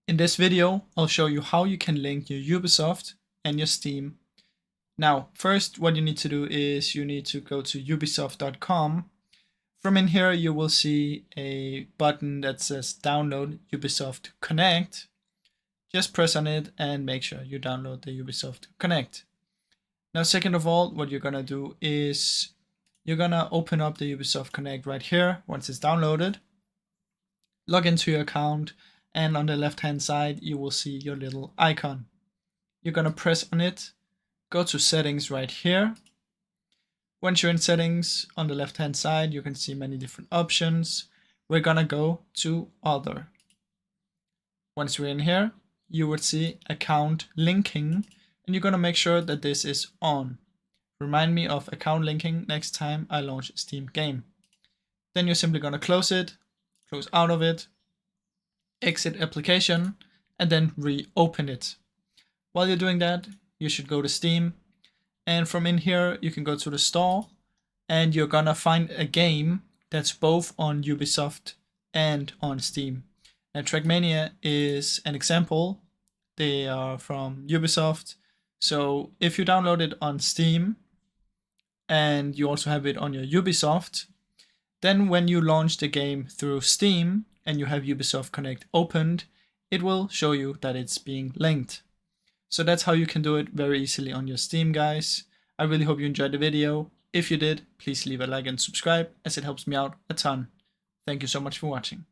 In this video, I'll show you how you can link your Ubisoft and your Steam. Now, first, what you need to do is you need to go to ubisoft.com. From in here, you will see a button that says download Ubisoft Connect. Just press on it and make sure you download the Ubisoft Connect. Now, second of all, what you're gonna do is you're gonna open up the Ubisoft Connect right here once it's downloaded. Log into your account, and on the left hand side you will see your little icon. You're gonna press on it, go to settings right here. Once you're in settings, on the left hand side you can see many different options. We're gonna go to other. Once we're in here, you would see account linking, and you're gonna make sure that this is on. Remind me of account linking next time I launch a Steam game. Then you're simply gonna close it, close out of it, exit application, and then reopen it. While you're doing that, you should go to Steam, and from in here you can go to the store, and you're gonna find a game that's both on Ubisoft and on Steam. Now, Trackmania is an example. They are from Ubisoft, so if you download it on Steam and you also have it on your Ubisoft, then when you launch the game through Steam and you have Ubisoft Connect opened, it will show you that it's being linked. So that's how you can do it very easily on your Steam, guys. I really hope you enjoyed the video. If you did, please leave a like and subscribe, as it helps me out a ton. Thank you so much for watching.